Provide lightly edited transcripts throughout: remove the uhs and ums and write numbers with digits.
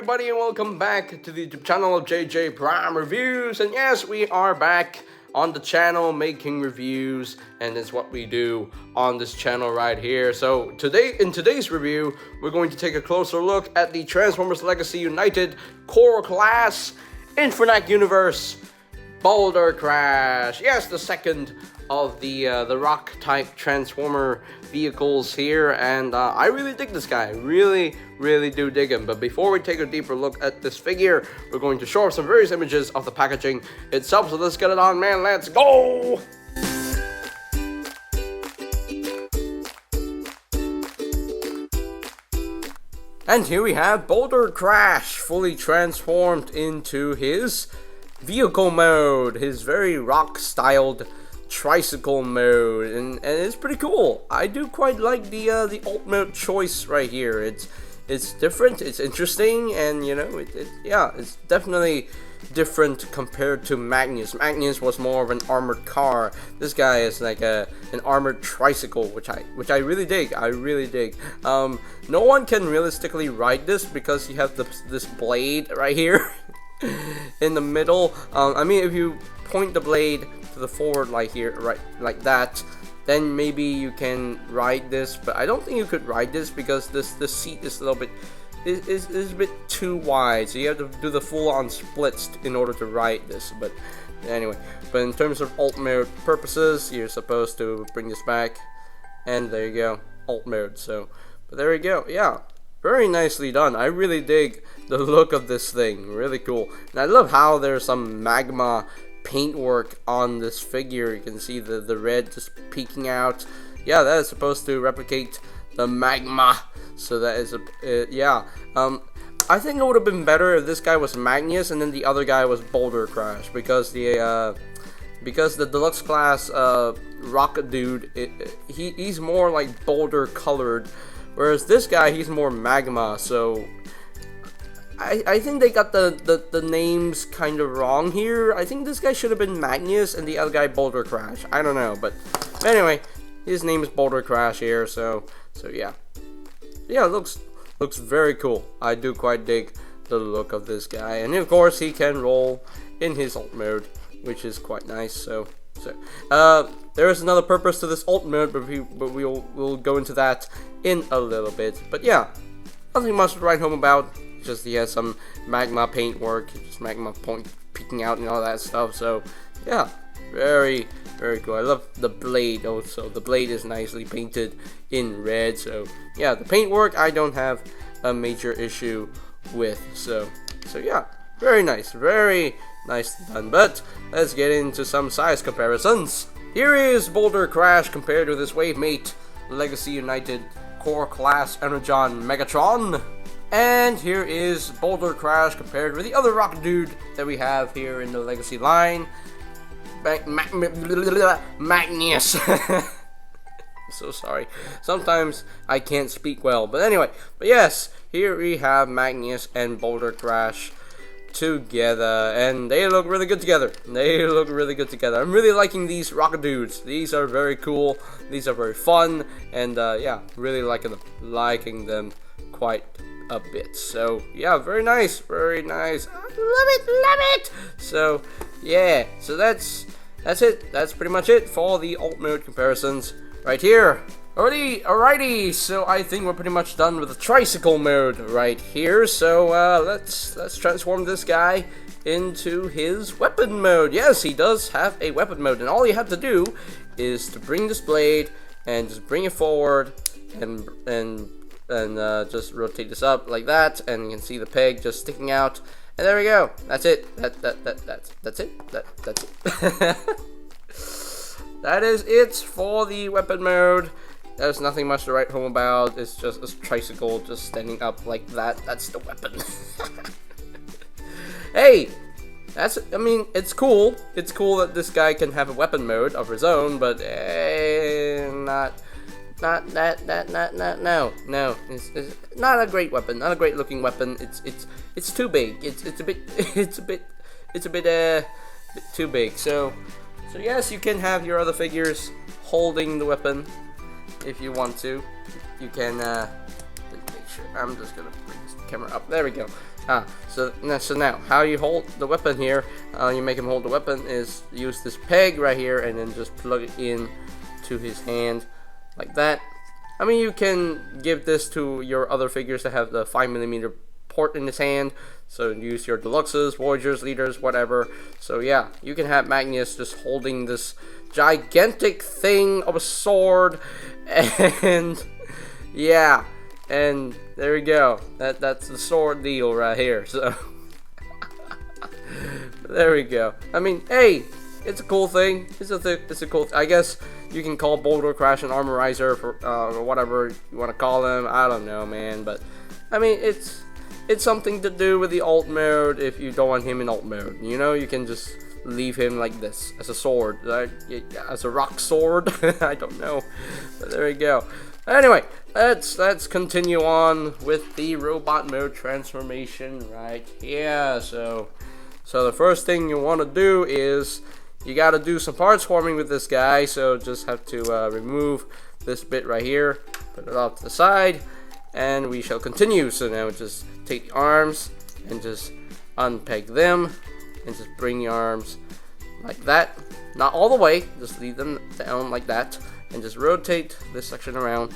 everybody, and welcome back to the YouTube channel of JJ Prime Reviews. And yes, we are back on the channel making reviews, and it's what we do on this channel right here. So in today's review, we're going to take a closer look at the Transformers Legacy United Core Class Infinite Universe Bouldercrash. Yes, the second of the rock type transformer vehicles here, and I really dig this guy. Really do dig him. But before we take a deeper look at this figure, we're going to show off some various images of the packaging itself. So let's get it on, man. Let's go. And here we have Bouldercrash fully transformed into his vehicle mode, his very rock styled tricycle mode, and it's pretty cool. I do quite like the alt mode choice right here. It's different, it's interesting, and you know, it's definitely different compared to Magnus. Magnus was more of an armored car. This guy is like an armored tricycle, which I really dig. No one can realistically ride this because you have this blade right here in the middle. I mean, if you point the blade to the forward like here, right, like that, then maybe you can ride this, but I don't think you could ride this because the seat is a little bit is a bit too wide, so you have to do the full-on splits in order to ride this. But anyway, but in terms of alt mode purposes, you're supposed to bring this back, and there you go, alt mode. So, but there you go, yeah, very nicely done. I really dig the look of this thing, really cool. And I love how there's some magma paintwork on this figure. You can see the red just peeking out. Yeah, that is supposed to replicate the magma. So that is I think it would have been better if this guy was Magnus and then the other guy was Bouldercrash, because the deluxe class rocket dude, he's more like boulder colored, whereas this guy, he's more magma. So I think they got the names kind of wrong here. I think this guy should have been Magnus and the other guy Bouldercrash. I don't know, but anyway, his name is Bouldercrash here. So yeah, it looks very cool. I do quite dig the look of this guy, and of course he can roll in his alt mode, which is quite nice. So there is another purpose to this alt mode, but we'll go into that in a little bit. But yeah, nothing much to write home about. Just he has some magma paint work, just magma point peeking out and all that stuff. So yeah, very cool. I love the blade also. The blade is nicely painted in red. So yeah, the paint work I don't have a major issue with. So yeah, very nice done. But let's get into some size comparisons. Here is Bouldercrash compared with his Wavemate Legacy United Core Class Energon Megatron. And here is Bouldercrash compared with the other rocket dude that we have here in the Legacy line, Magnus. I'm so sorry. Sometimes I can't speak well. But anyway, yes, here we have Magnus and Bouldercrash together, and they look really good together. I'm really liking these rocket dudes. These are very cool. These are very fun, and yeah, really liking them quite a bit. So yeah, very nice. I love it. So yeah, so that's it. That's pretty much it for the alt mode comparisons right here. Alrighty, so I think we're pretty much done with the tricycle mode right here. So let's transform this guy into his weapon mode. Yes, he does have a weapon mode, and all you have to do is to bring this blade and just bring it forward and just rotate this up like that, and you can see the peg just sticking out, and there we go. That's it. That's it. That's it. That is it for the weapon mode. There's nothing much to write home about. It's just a tricycle just standing up like that. That's the weapon. Hey, I mean, it's cool. It's cool that this guy can have a weapon mode of his own, but no. It's not a great weapon. Not a great looking weapon. It's too big. It's a bit too big. So yes, you can have your other figures holding the weapon if you want to. You can make sure. I'm just gonna bring this camera up. There we go. So now, how you hold the weapon here, you make him hold the weapon is use this peg right here and then just plug it in to his hand like that. I mean, you can give this to your other figures that have the 5mm port in his hand, so use your deluxes, voyagers, leaders, whatever. So yeah, you can have Magnus just holding this gigantic thing of a sword, and yeah, and there we go. That's the sword deal right here. So there we go. I mean, hey, it's a cool thing. It's a cool. I guess you can call Bouldercrash an armorizer for or whatever you want to call him. I don't know, man. But I mean, it's something to do with the alt mode. If you don't want him in alt mode, you know, you can just leave him like this as a sword, like, as a rock sword. I don't know, but there we go. Anyway, let's continue on with the robot mode transformation right here. So the first thing you want to do is you got to do some parts forming with this guy. So just have to remove this bit right here, put it off to the side, and we shall continue. So now just take the arms and just unpeg them and just bring the arms like that. Not all the way, just leave them down like that, and just rotate this section around,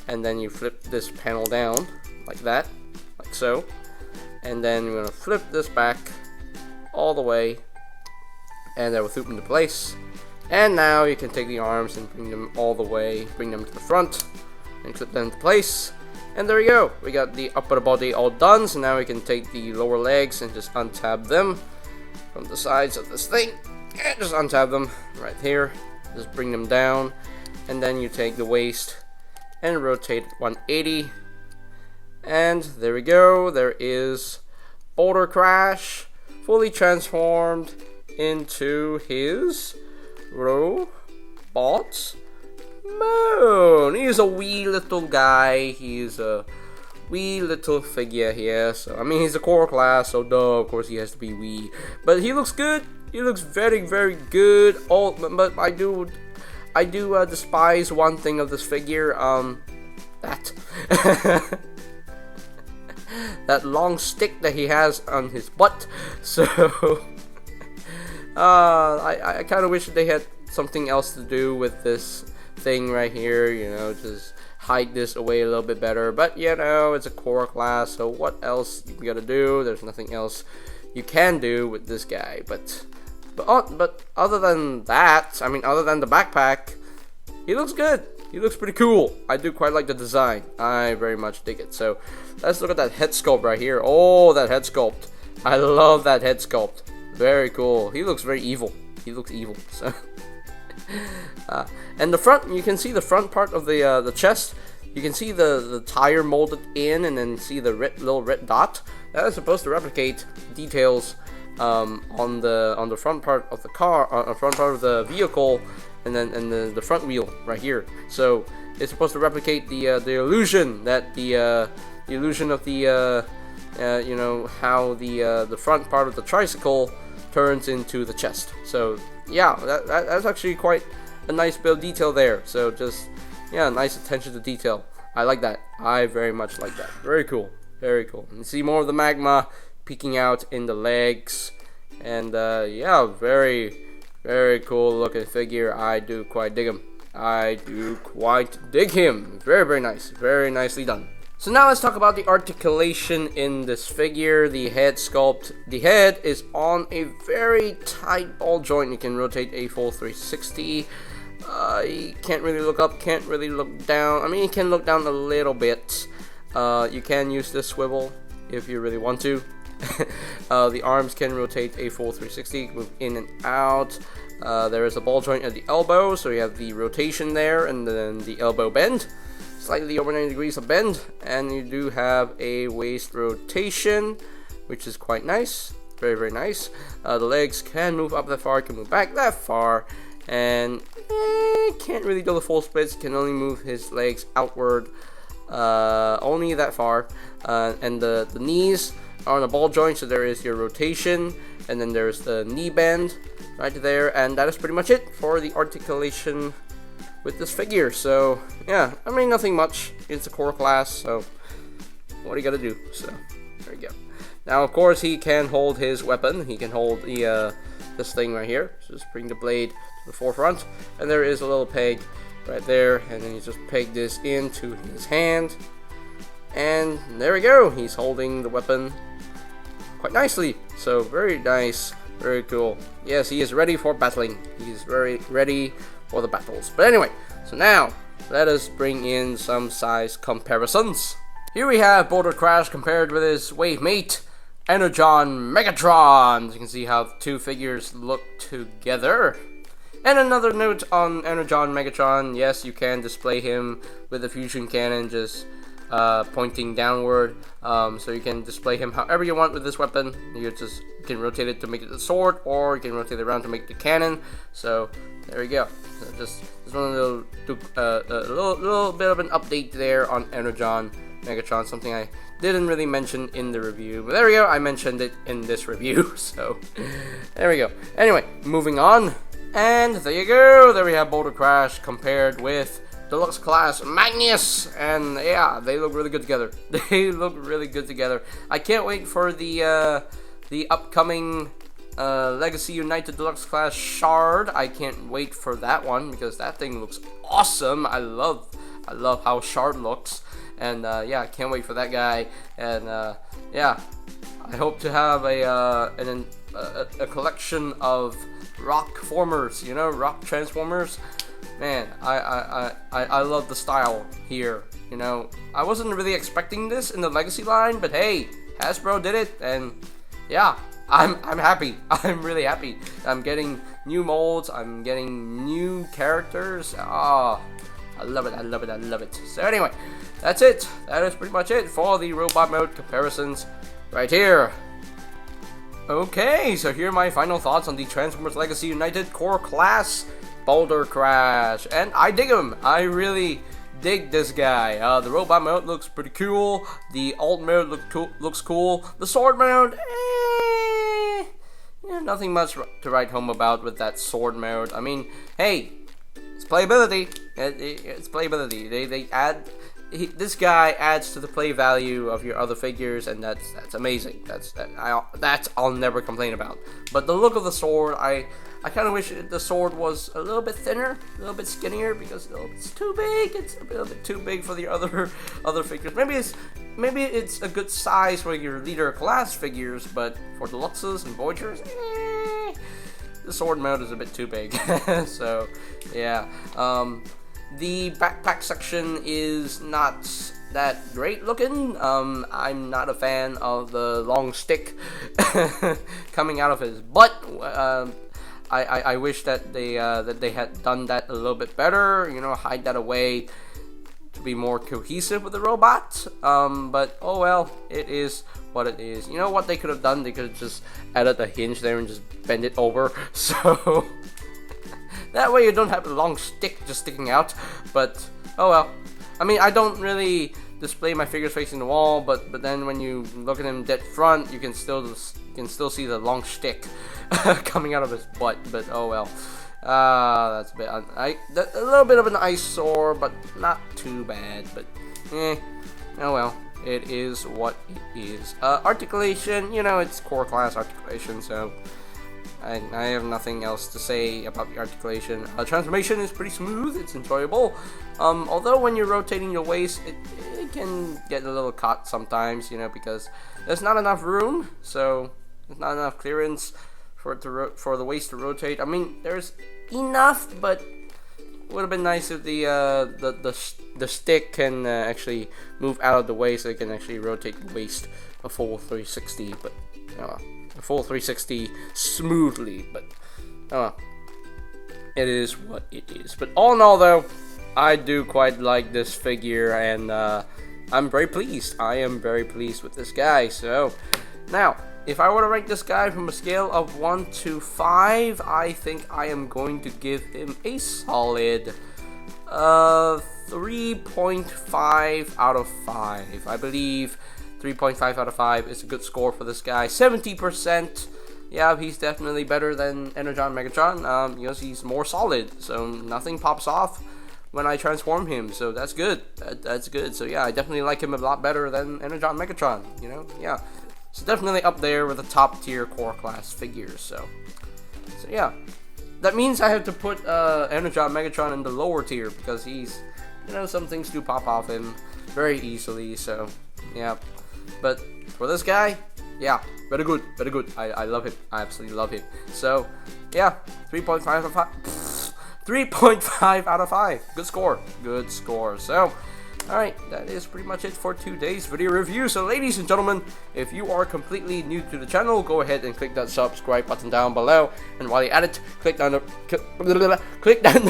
and then you flip this panel down like that, like so, and then we're gonna flip this back all the way, and that will flip into place. And now you can take the arms and bring them all the way, bring them to the front, and clip them into place. And there we go. We got the upper body all done. So now we can take the lower legs and just untab them from the sides of this thing. And just untab them right here. Just bring them down. And then you take the waist and rotate 180. And there we go. There is Bouldercrash fully transformed into his robot mode. He's a wee little guy. He's a wee little figure here. So I mean, he's a core class, so duh, of course he has to be wee. But he looks good. He looks very, very good. Oh, but I do despise one thing of this figure. That that long stick that he has on his butt. So I kind of wish they had something else to do with this thing right here, you know, just hide this away a little bit better. But you know, it's a core class, so what else you gotta do? There's nothing else you can do with this guy. But other than that, I mean, other than the backpack, he looks good. He looks pretty cool. I do quite like the design. I very much dig it. So let's look at that head sculpt right here. Oh, that head sculpt. I love that head sculpt. Very cool. He looks very evil. He looks evil. So and the front, you can see the front part of the chest. You can see the tire molded in, and then see the little red dot. That is supposed to replicate details on the front part of the car, front part of the vehicle, and then the front wheel right here. So it's supposed to replicate the illusion that the illusion of the you know, how the front part of the tricycle turns into the chest. So yeah, that's actually quite a nice bit of detail there. So just, yeah, nice attention to detail. I like that. I very much like that. Very cool. Very cool. And you see more of the magma peeking out in the legs. And yeah, very, very cool looking figure. I do quite dig him. I do quite dig him. Very, very nice. Very nicely done. So now let's talk about the articulation in this figure, the head sculpt. The head is on a very tight ball joint. You can rotate a full 360. You can't really look up, can't really look down. I mean, you can look down a little bit. You can use this swivel if you really want to. The arms can rotate a full 360, move in and out. There is a ball joint at the elbow, so you have the rotation there, and then the elbow bend. Slightly over 90 degrees of bend, and you do have a waist rotation, which is quite nice. Very, very nice. The legs can move up that far, can move back that far, and can't really do the full splits. Can only move his legs outward, only that far. And the knees are on a ball joint, so there is your rotation, and then there's the knee bend right there, and that is pretty much it for the articulation with this figure. So yeah, I mean, nothing much. It's a core class, so what do you gotta do? So there you go. Now, of course, he can hold his weapon. He can hold the this thing right here. So just bring the blade to the forefront, and there is a little peg right there, and then you just peg this into his hand, and there we go. He's holding the weapon quite nicely. So very nice, very cool. Yes, he is ready for battling. He's very ready for the battles. But anyway, so now let us bring in some size comparisons. Here we have Bouldercrash compared with his wave mate, Energon Megatron. As you can see how the two figures look together. And another note on Energon Megatron, yes, you can display him with the fusion cannon just pointing downward. So you can display him however you want with this weapon. You can rotate it to make it a sword, or you can rotate it around to make the cannon. So there we go. So just one little bit of an update there on Energon Megatron, something I didn't really mention in the review, but there we go, I mentioned it in this review, so there we go. Anyway, moving on, and there you go, there we have Bouldercrash compared with Deluxe Class Magnus, and yeah, they look really good together. They look really good together. I can't wait for the upcoming Legacy United Deluxe Class Shard. I can't wait for that one, because that thing looks awesome. I love how Shard looks. And yeah, I can't wait for that guy. And yeah, I hope to have a collection of rock formers, you know, rock transformers. Man, I love the style here. You know, I wasn't really expecting this in the Legacy line, but hey, Hasbro did it, and yeah, I'm happy. I'm really happy. I'm getting new molds. I'm getting new characters. Ah. I love it, I love it, I love it. So anyway, that's it. That is pretty much it for the robot mode comparisons right here. Okay, so here are my final thoughts on the Transformers Legacy United Core Class Bouldercrash. And I dig him. I really dig this guy. The robot mode looks pretty cool. The alt mode looks cool. The sword mode, yeah, nothing much to write home about with that sword mode. I mean, hey, it's playability. It's playability. They add. This guy adds to the play value of your other figures, and that's amazing. That's I'll never complain about. But the look of the sword, I kind of wish the sword was a little bit thinner, a little bit skinnier, because it's too big. It's a little bit too big for the other figures. Maybe it's a good size for your leader class figures, but for deluxes and voyagers, the sword mode is a bit too big. So yeah, the backpack section is not that great looking. I'm not a fan of the long stick coming out of his butt. I wish that they had done that a little bit better. You know, hide that away to be more cohesive with the robot. But oh well, it is what it is. You know what they could have done? They could have just added a hinge there and just bend it over. So that way you don't have a long stick just sticking out. But oh well. I mean, I don't really display my figures facing the wall, but then when you look at him dead front, you can still see the long stick coming out of his butt. But oh well. That's a bit a little bit of an eyesore, but not too bad. But oh well, it is what it is. Articulation, you know, it's core class articulation, so I have nothing else to say about the articulation. Transformation is pretty smooth, it's enjoyable. Although when you're rotating your waist, it can get a little caught sometimes, you know, because there's not enough room, so there's not enough clearance for the waist to rotate. I mean, there's enough, but it would have been nice if the stick can actually move out of the way, so it can actually rotate the waist a full 360, but a full 360 smoothly. But it is what it is. But all in all, though, I do quite like this figure, and I'm very pleased. I am very pleased with this guy. So now, if I were to rank this guy from a scale of 1 to 5, I think I am going to give him a solid 3.5 out of 5. I believe 3.5 out of 5 is a good score for this guy. 70%. Yeah, he's definitely better than Energon Megatron, because he's more solid, so nothing pops off when I transform him, so that's good. That's good. So yeah, I definitely like him a lot better than Energon Megatron, you know? Yeah. So definitely up there with the top tier core class figures. So yeah, that means I have to put Energon Megatron in the lower tier because he's, you know, some things do pop off him very easily. So yeah, but for this guy, yeah, very good, very good. I love him. I absolutely love him. So yeah, 3.5 out of 5. 3.5 out of 5. Good score. Good score. So, alright, that is pretty much it for today's video review. So, ladies and gentlemen, if you are completely new to the channel, go ahead and click that subscribe button down below. And while you're at it, click that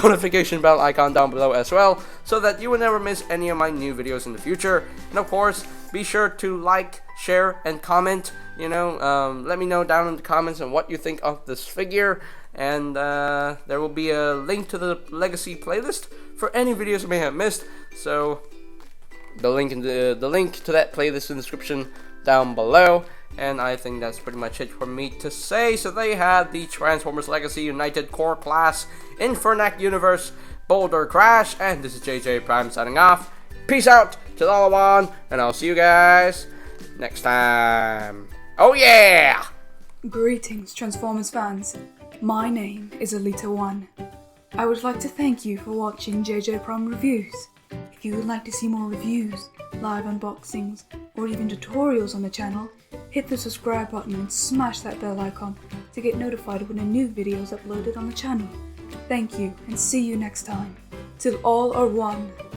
notification bell icon down below as well, so that you will never miss any of my new videos in the future. And of course, be sure to like, share, and comment. You know, let me know down in the comments on what you think of this figure. And there will be a link to the Legacy playlist for any videos you may have missed. So the link to that playlist in the description down below. And I think that's pretty much it for me to say. So they had the Transformers Legacy United Core Class Infernac Universe Bouldercrash, and this is JJ Prime signing off. Peace out to the all one, and I'll see you guys next time. Oh yeah! Greetings, Transformers fans. My name is Alita1. I would like to thank you for watching JJ Prime Reviews. If you would like to see more reviews, live unboxings, or even tutorials on the channel, hit the subscribe button and smash that bell icon to get notified when a new video is uploaded on the channel. Thank you, and see you next time. Till all are one.